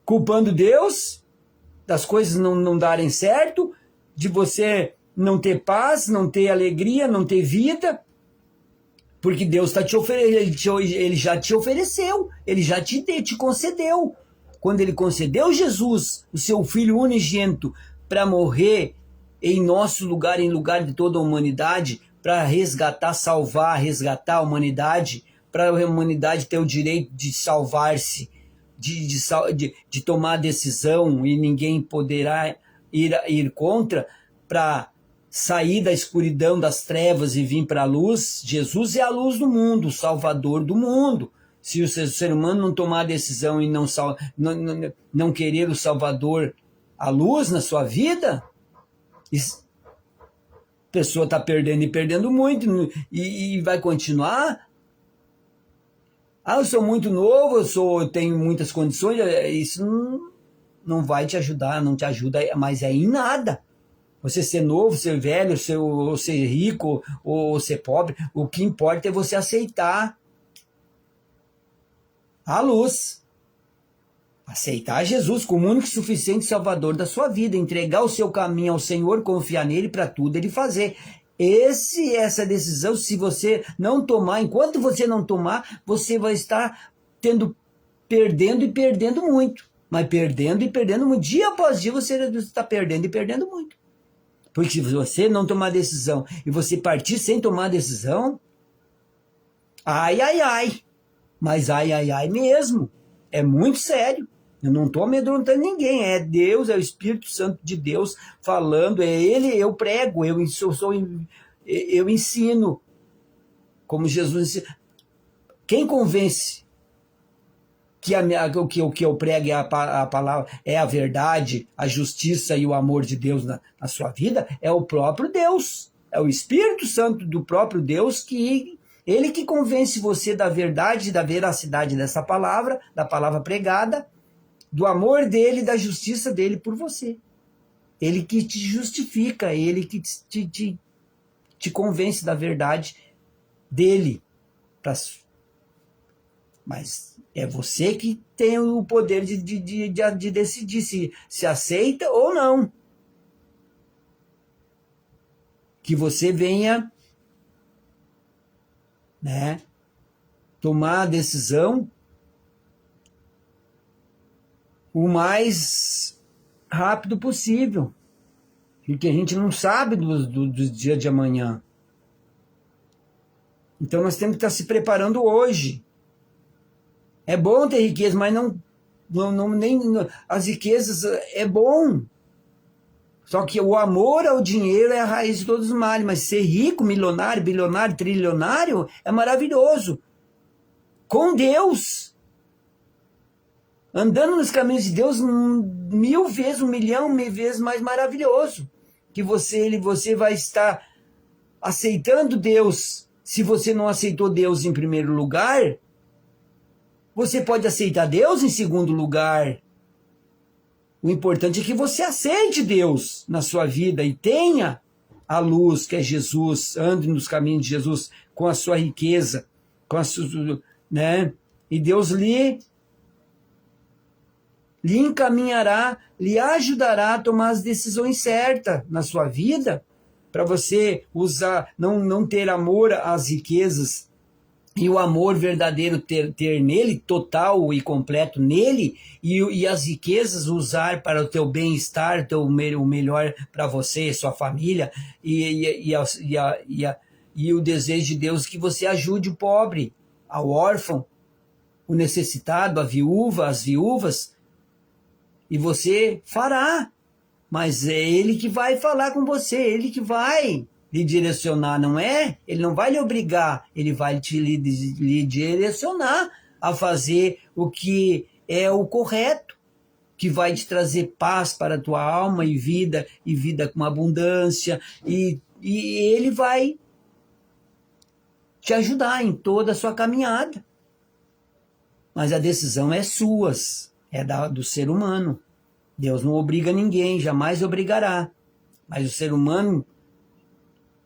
Culpando Deus das coisas não darem certo, de você não ter paz, não ter alegria, não ter vida, porque Deus está te oferecendo, ele já te ofereceu, ele já te concedeu. Quando ele concedeu Jesus, o seu Filho unigênito, para morrer em nosso lugar, em lugar de toda a humanidade, para resgatar a humanidade, para a humanidade ter o direito de salvar-se, de tomar decisão e ninguém poderá ir contra, para sair da escuridão das trevas e vir para a luz. Jesus é a luz do mundo, o salvador do mundo. Se o ser humano não tomar a decisão e não querer o salvador, a luz na sua vida, a pessoa está perdendo e perdendo muito e vai continuar. Eu sou muito novo, eu tenho muitas condições, isso não vai te ajudar, não te ajuda, mas é em nada. Você ser novo, ser velho, ou ser rico, ou ser pobre, o que importa é você aceitar a luz. Aceitar Jesus como único e suficiente Salvador da sua vida, entregar o seu caminho ao Senhor, confiar nele para tudo ele fazer. Essa decisão, se você não tomar, enquanto você não tomar, você vai estar perdendo e perdendo muito. Mas perdendo e perdendo muito. Dia após dia você está perdendo e perdendo muito. Porque se você não tomar decisão e você partir sem tomar decisão, ai, ai, ai. Mas ai, ai, ai mesmo. É muito sério. Eu não estou amedrontando ninguém. É Deus, é o Espírito Santo de Deus falando. É Ele, eu prego, eu ensino. Como Jesus ensina. Quem convence que o que eu prego é a palavra, é a verdade, a justiça e o amor de Deus na sua vida, é o próprio Deus. É o Espírito Santo do próprio Deus Ele que convence você da verdade, da veracidade dessa palavra, da palavra pregada, do amor dele, da justiça dele por você. Ele que te justifica, ele que te convence da verdade dele. Mas é você que tem o poder de decidir se aceita ou não. Que você venha, tomar a decisão o mais rápido possível, porque a gente não sabe do dia de amanhã. Então nós temos que estar se preparando hoje. É bom ter riqueza, mas as riquezas é bom. Só que o amor ao dinheiro é a raiz de todos os males. Mas ser rico, milionário, bilionário, trilionário é maravilhoso. Com Deus. Andando nos caminhos de Deus 1000 vezes, 1 milhão, 1000 vezes mais maravilhoso. Que você vai estar aceitando Deus, se você não aceitou Deus em primeiro lugar, você pode aceitar Deus em segundo lugar. O importante é que você aceite Deus na sua vida e tenha a luz que é Jesus, ande nos caminhos de Jesus com a sua riqueza, com a sua, né? E Deus lhe encaminhará, lhe ajudará a tomar as decisões certas na sua vida, para você usar, não ter amor às riquezas, e o amor verdadeiro ter nele, total e completo nele, e as riquezas usar para o teu bem-estar, o melhor para você e sua família, e o desejo de Deus que você ajude o pobre, ao órfão, o necessitado, a viúva, as viúvas, e você fará, mas é Ele que vai falar com você, Ele que vai lhe direcionar, não é? Ele não vai lhe obrigar, Ele vai lhe direcionar a fazer o que é o correto, que vai te trazer paz para a tua alma e vida com abundância, e Ele vai te ajudar em toda a sua caminhada. Mas a decisão é sua, é do ser humano. Deus não obriga ninguém, jamais obrigará. Mas o ser humano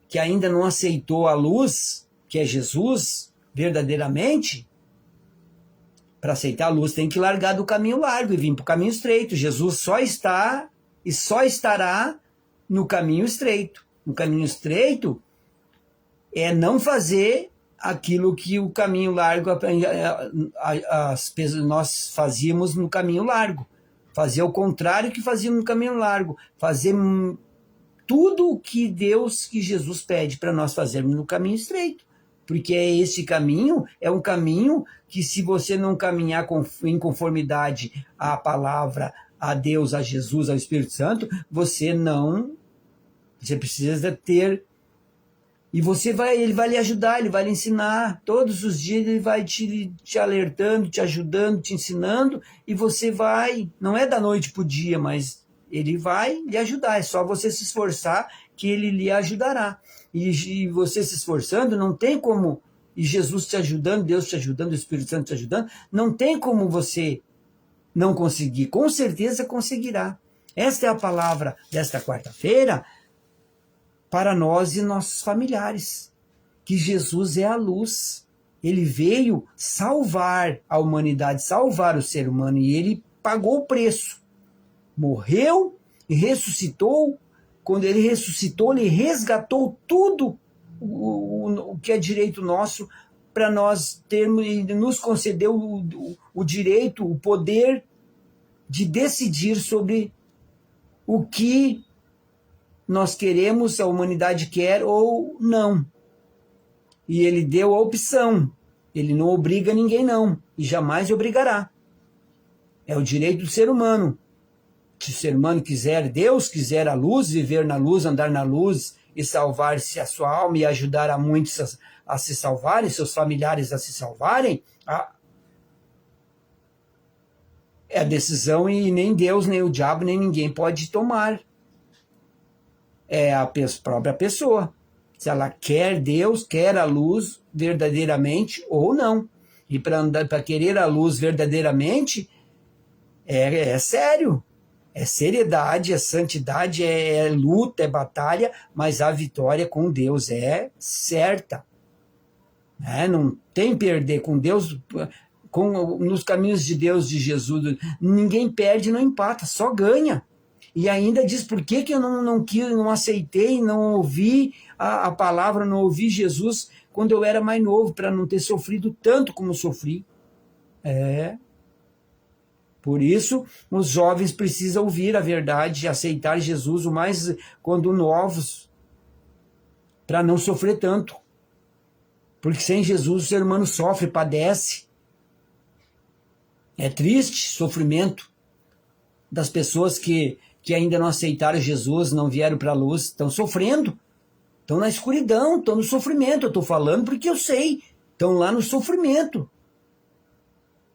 que ainda não aceitou a luz, que é Jesus, verdadeiramente, para aceitar a luz tem que largar do caminho largo e vir para o caminho estreito. Jesus só está e só estará no caminho estreito. No caminho estreito é não fazer aquilo que o caminho largo, nós fazíamos no caminho largo. Fazer o contrário que fazíamos no caminho largo. Fazer tudo o que Deus, que Jesus pede para nós fazermos no caminho estreito. Porque esse caminho é um caminho que, se você não caminhar em conformidade à palavra, a Deus, a Jesus, ao Espírito Santo, você precisa ter. E ele vai lhe ajudar, ele vai lhe ensinar. Todos os dias ele vai te alertando, te ajudando, te ensinando, e você vai, não é da noite para o dia, mas ele vai lhe ajudar. É só você se esforçar que ele lhe ajudará. E você se esforçando, não tem como, e Jesus te ajudando, Deus te ajudando, o Espírito Santo te ajudando, não tem como você não conseguir. Com certeza conseguirá. Esta é a palavra desta quarta-feira, para nós e nossos familiares, que Jesus é a luz. Ele veio salvar a humanidade, salvar o ser humano, e ele pagou o preço. Morreu e ressuscitou. Quando ele ressuscitou, ele resgatou tudo o que é direito nosso, para nós termos, e nos concedeu o direito, o poder de decidir sobre o que nós queremos, a humanidade quer ou não. E ele deu a opção. Ele não obriga ninguém, não. E jamais obrigará. É o direito do ser humano. Se o ser humano quiser, Deus quiser a luz, viver na luz, andar na luz e salvar-se a sua alma e ajudar a muitos a se salvarem, seus familiares a se salvarem, é a decisão, e nem Deus, nem o diabo, nem ninguém pode tomar. É a própria pessoa. Se ela quer Deus, quer a luz verdadeiramente ou não. E para querer a luz verdadeiramente, é sério. É seriedade, é santidade, é luta, é batalha, mas a vitória com Deus é certa. Não tem perder com Deus, nos caminhos de Deus, de Jesus. Ninguém perde, não empata, só ganha. E ainda diz, por que eu não aceitei, não ouvi a palavra, não ouvi Jesus quando eu era mais novo, para não ter sofrido tanto como sofri. Por isso, os jovens precisam ouvir a verdade e aceitar Jesus o mais quando novos, para não sofrer tanto. Porque sem Jesus o ser humano sofre, padece. É triste sofrimento das pessoas que ainda não aceitaram Jesus, não vieram para a luz, estão sofrendo, estão na escuridão, estão no sofrimento. Eu estou falando porque eu sei, estão lá no sofrimento,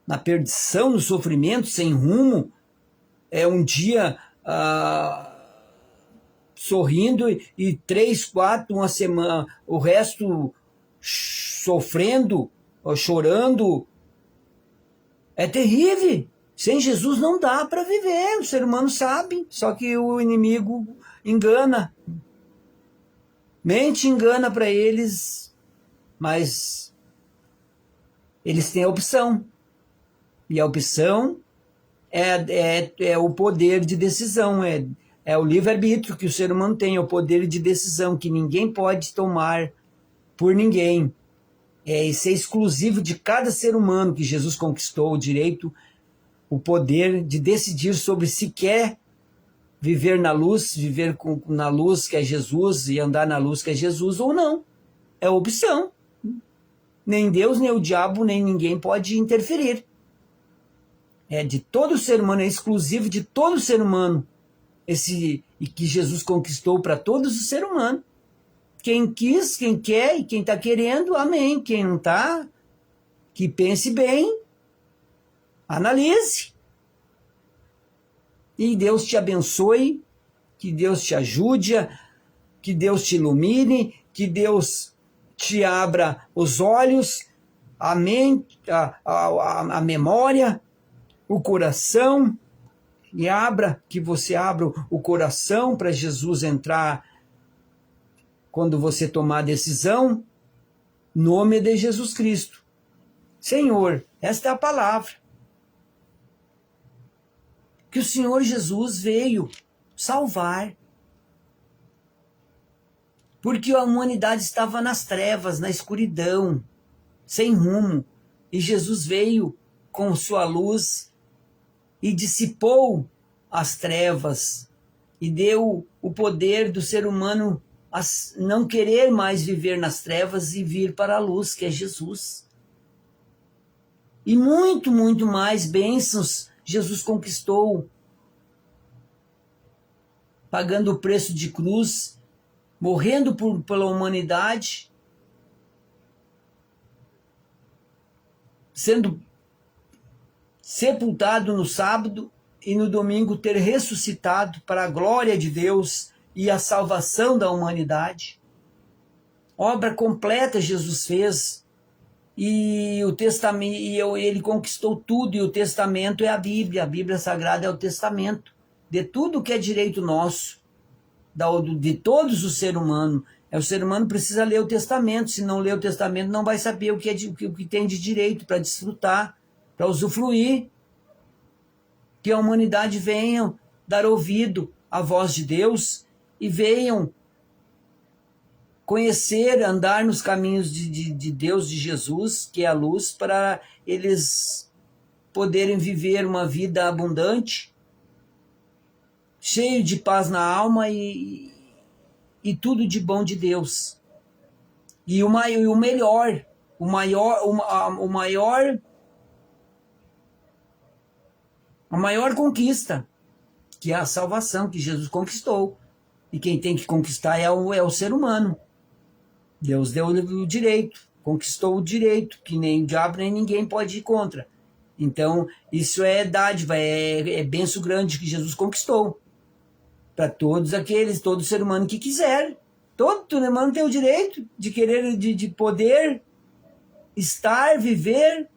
na perdição, no sofrimento, sem rumo. É um dia sorrindo e 3, 4, uma semana, o resto sofrendo, ou chorando. É terrível. Sem Jesus não dá para viver, o ser humano sabe, só que o inimigo engana. Mente engana para eles, mas eles têm a opção. E a opção é o poder de decisão, é o livre-arbítrio que o ser humano tem, é o poder de decisão que ninguém pode tomar por ninguém. Isso é exclusivo de cada ser humano que Jesus conquistou o direito, o poder de decidir sobre se quer viver na luz, viver na luz que é Jesus e andar na luz que é Jesus ou não. É opção. Nem Deus, nem o diabo, nem ninguém pode interferir. É de todo ser humano, é exclusivo de todo ser humano. E que Jesus conquistou para todos os seres humanos. Quem quis, quem quer e quem está querendo, amém. Quem não está, que pense bem, analise. E Deus te abençoe, que Deus te ajude, que Deus te ilumine, que Deus te abra os olhos, a mente, a memória, o coração, e que você abra o coração para Jesus entrar quando você tomar a decisão, nome de Jesus Cristo. Senhor, esta é a palavra. Que o Senhor Jesus veio salvar. Porque a humanidade estava nas trevas, na escuridão, sem rumo. E Jesus veio com sua luz e dissipou as trevas e deu o poder do ser humano a não querer mais viver nas trevas e vir para a luz, que é Jesus. E muito, muito mais bênçãos Jesus conquistou, pagando o preço de cruz, morrendo pela humanidade, sendo sepultado no sábado e no domingo ter ressuscitado para a glória de Deus e a salvação da humanidade. Obra completa Jesus fez, e o testamento, ele conquistou tudo, e o testamento é a Bíblia Sagrada é o testamento de tudo que é direito nosso, de todos os seres humanos. O ser humano precisa ler o testamento, se não ler o testamento não vai saber o que tem de direito para desfrutar, para usufruir. Que a humanidade venha dar ouvido à voz de Deus e venham conhecer, andar nos caminhos de Deus, de Jesus, que é a luz, para eles poderem viver uma vida abundante, cheio de paz na alma e tudo de bom de Deus. E a maior conquista, que é a salvação que Jesus conquistou. E quem tem que conquistar é o ser humano. Deus deu o direito, conquistou o direito, que nem o diabo nem ninguém pode ir contra. Então, isso é dádiva, é benção grande que Jesus conquistou. Para todo ser humano que quiser. Todo ser humano tem o direito de querer, de poder estar, viver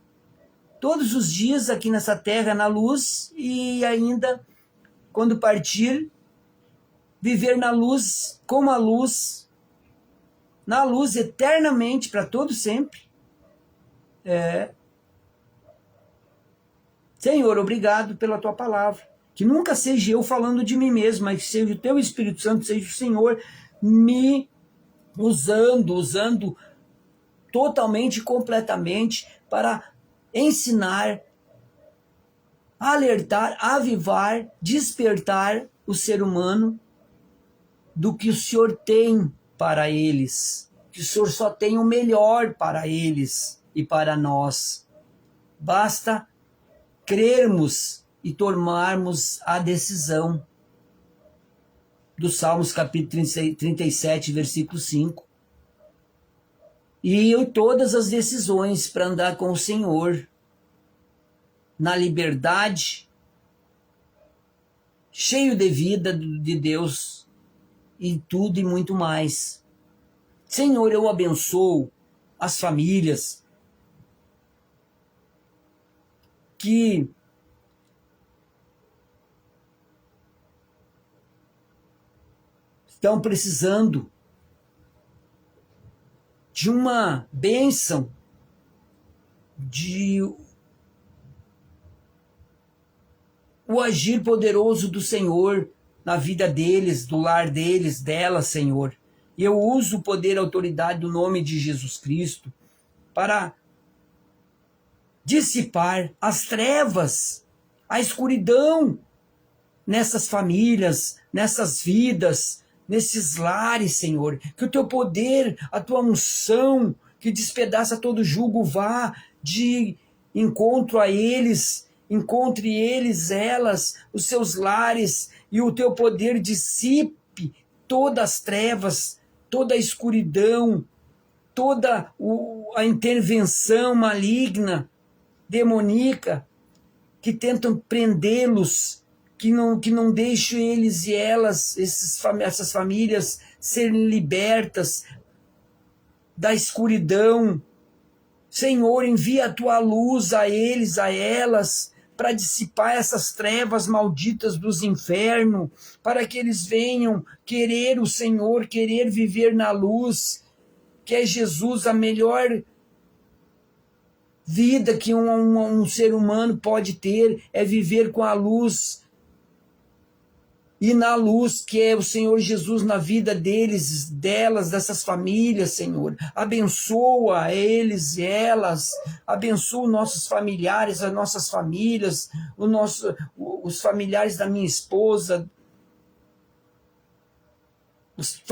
todos os dias aqui nessa terra, na luz, e ainda, quando partir, viver na luz, como a luz, na luz eternamente, para todo sempre. Senhor, obrigado pela tua palavra. Que nunca seja eu falando de mim mesmo, mas que seja o teu Espírito Santo, seja o Senhor me usando totalmente, completamente, para ensinar, alertar, avivar, despertar o ser humano do que o Senhor tem para eles, que o Senhor só tem o melhor para eles e para nós. Basta crermos e tomarmos a decisão do Salmos capítulo 37, versículo 5. E todas as decisões para andar com o Senhor, na liberdade, cheio de vida de Deus, e tudo e muito mais. Senhor, eu abençoo as famílias que estão precisando de uma bênção, de o agir poderoso do Senhor na vida deles, do lar deles, delas, Senhor. E eu uso o poder e a autoridade do nome de Jesus Cristo para dissipar as trevas, a escuridão nessas famílias, nessas vidas, nesses lares, Senhor. Que o teu poder, a tua unção, que despedaça todo jugo, vá de encontro a eles, encontre eles, elas, os seus lares, e o teu poder dissipe todas as trevas, toda a escuridão, toda a intervenção maligna, demoníaca, que tentam prendê-los, que não deixem eles e elas, essas famílias, serem libertas da escuridão. Senhor, envia a tua luz a eles, a elas, para dissipar essas trevas malditas dos infernos, para que eles venham querer o Senhor, querer viver na luz, que é Jesus, a melhor vida que um ser humano pode ter, é viver com a luz, e na luz que é o Senhor Jesus na vida deles, delas, dessas famílias, Senhor. Abençoa eles e elas, abençoa nossos familiares, as nossas famílias, os familiares da minha esposa, os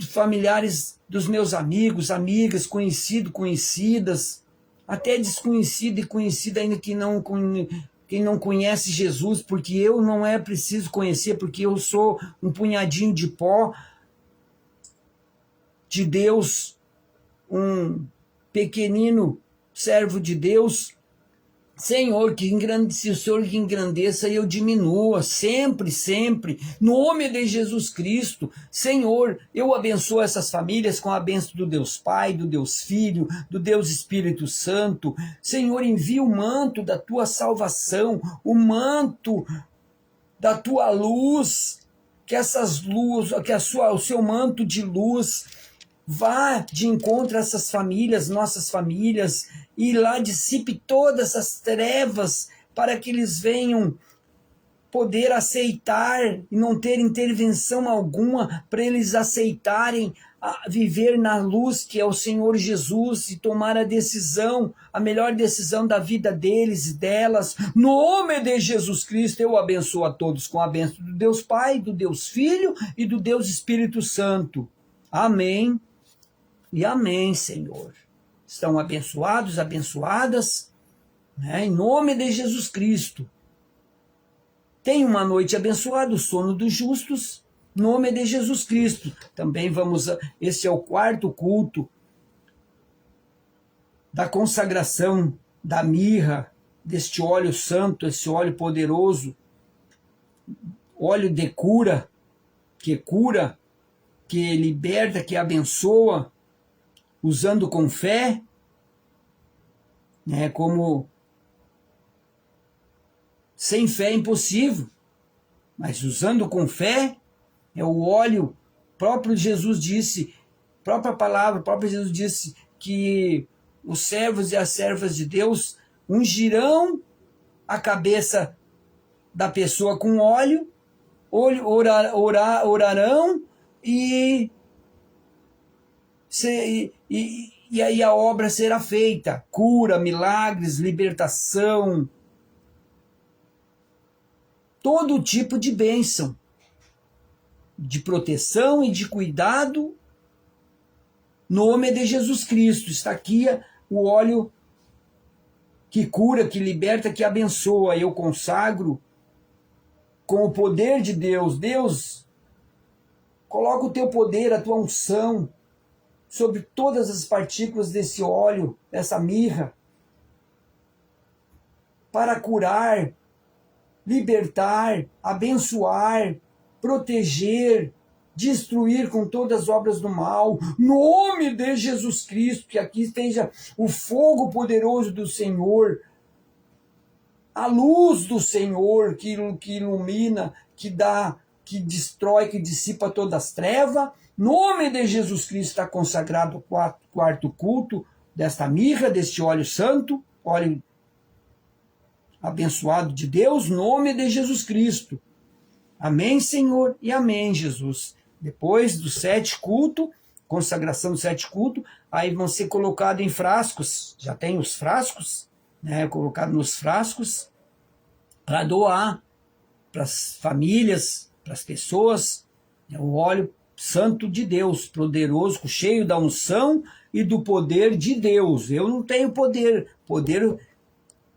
familiares dos meus amigos, amigas, conhecidos, conhecidas, até desconhecido e conhecida ainda quem não conhece Jesus, porque eu não é preciso conhecer, porque eu sou um punhadinho de pó de Deus, um pequenino servo de Deus. Senhor, se o Senhor que engrandeça e eu diminua, sempre, sempre, nome de Jesus Cristo. Senhor, eu abençoo essas famílias com a bênção do Deus Pai, do Deus Filho, do Deus Espírito Santo. Senhor, envia o manto da tua salvação, o manto da tua luz, que essas luzes, o seu manto de luz vá de encontro a essas famílias, nossas famílias, e lá dissipe todas essas trevas, para que eles venham poder aceitar e não ter intervenção alguma, para eles aceitarem viver na luz que é o Senhor Jesus e tomar a decisão, a melhor decisão da vida deles e delas. No nome de Jesus Cristo, eu abençoo a todos com a bênção do Deus Pai, do Deus Filho e do Deus Espírito Santo. Amém. E amém, Senhor. Estão abençoados, abençoadas, né? Em nome de Jesus Cristo. Tenha uma noite abençoada, o sono dos justos, em nome de Jesus Cristo. Também esse é o quarto culto da consagração da mirra, deste óleo santo, esse óleo poderoso, óleo de cura, que liberta, que abençoa, usando com fé, né, como sem fé é impossível, mas usando com fé, é o óleo, próprio Jesus disse, própria palavra, próprio Jesus disse que os servos e as servas de Deus ungirão a cabeça da pessoa com óleo, orarão e aí a obra será feita. Cura, milagres, libertação, todo tipo de bênção, de proteção e de cuidado, no nome de Jesus Cristo. Está aqui o óleo que cura, que liberta, que abençoa. Eu consagro com o poder de Deus. Deus, coloca o teu poder, a tua unção sobre todas as partículas desse óleo, dessa mirra, para curar, libertar, abençoar, proteger, destruir com todas as obras do mal, nome de Jesus Cristo, que aqui esteja o fogo poderoso do Senhor, a luz do Senhor que ilumina, que dá, que destrói, que dissipa todas as trevas. Nome de Jesus Cristo está consagrado o quarto culto desta mirra, deste óleo santo, óleo abençoado de Deus, nome de Jesus Cristo. Amém, Senhor, e amém, Jesus. Depois do 7 culto, consagração do 7 culto, aí vão ser colocados em frascos, já tem os frascos, né, colocado nos frascos, para doar para as famílias, para as pessoas, né, o óleo santo de Deus, poderoso, cheio da unção e do poder de Deus. Eu não tenho poder, poder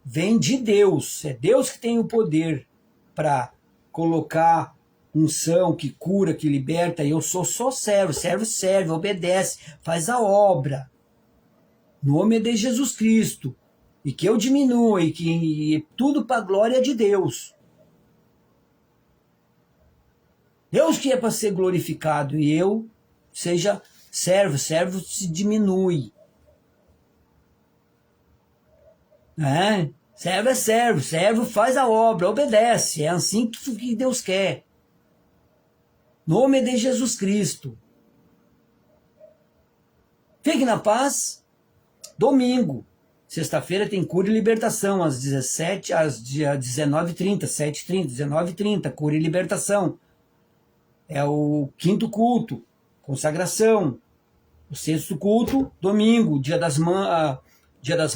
vem de Deus, é Deus que tem o poder para colocar unção que cura, que liberta, e eu sou só servo, serve, obedece, faz a obra. Nome de Jesus Cristo. E que eu diminua, e que tudo para a glória de Deus. Deus que é para ser glorificado, e eu seja servo se diminui. Servo é servo faz a obra, obedece, é assim que Deus quer. Nome de Jesus Cristo. Fique na paz. Domingo, sexta-feira tem cura e libertação, às 19h30, 7h30, 19h30, cura e libertação. É o quinto culto, consagração. O sexto culto, domingo, dia das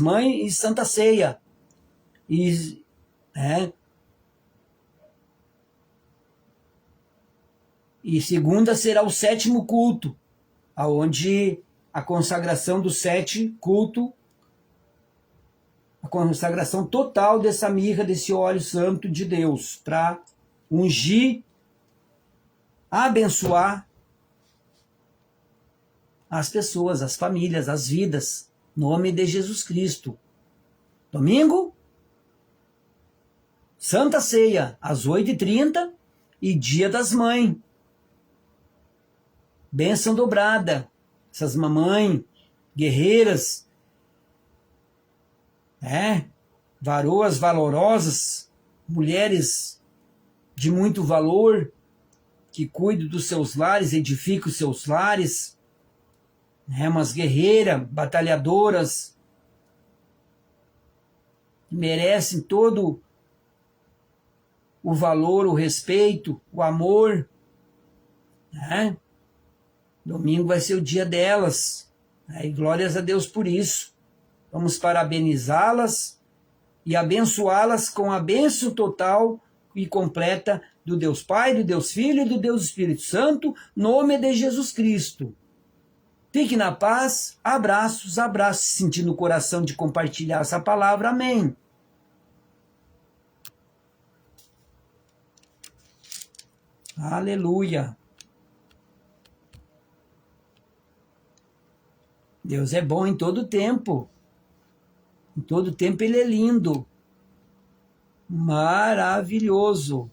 Mães e Santa Ceia. E segunda será o sétimo culto, aonde a consagração do 7 culto, a consagração total dessa mirra, desse óleo santo de Deus, para ungir, abençoar as pessoas, as famílias, as vidas, em nome de Jesus Cristo. Domingo, Santa Ceia, às 8h30, e Dia das Mães. Bênção dobrada. Essas mamães, guerreiras, varoas valorosas, mulheres de muito valor, que cuidam dos seus lares, edificam os seus lares, umas guerreiras, batalhadoras, que merecem todo o valor, o respeito, o amor. Domingo vai ser o dia delas, e glórias a Deus por isso. Vamos parabenizá-las e abençoá-las com a bênção total e completa do Deus Pai, do Deus Filho e do Deus Espírito Santo, nome de Jesus Cristo. Fique na paz, abraços, sentindo no coração de compartilhar essa palavra, amém. Aleluia. Deus é bom em todo tempo. Em todo tempo Ele é lindo. Maravilhoso.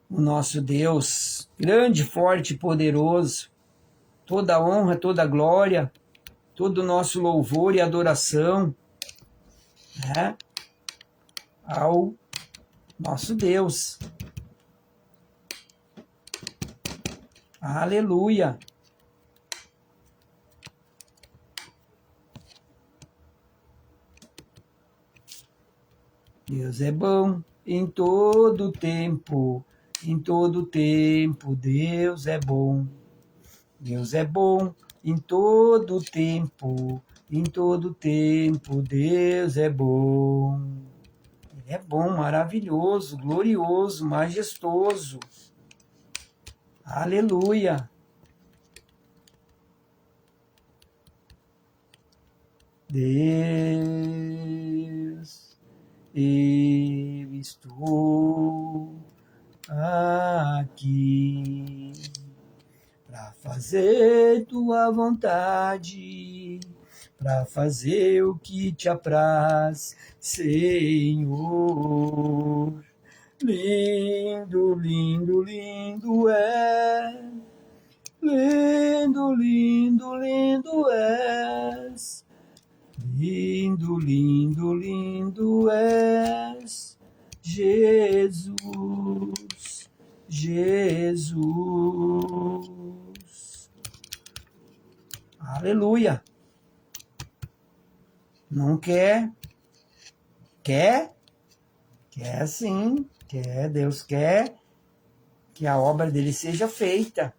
O nosso Deus, grande, forte e poderoso. Toda honra, toda glória, todo o nosso louvor e adoração ao nosso Deus. Aleluia. Deus é bom em todo tempo, Deus é bom. Deus é bom em todo tempo, Deus é bom. Ele é bom, maravilhoso, glorioso, majestoso. Aleluia. Deus, eu estou aqui para fazer tua vontade, para fazer o que te apraz, Senhor. Lindo, lindo, lindo é. Lindo, lindo, lindo és. Lindo, lindo, lindo és. Jesus, Jesus. Aleluia. Não quer? Quer? Quer sim. Quer, Deus quer que a obra dele seja feita.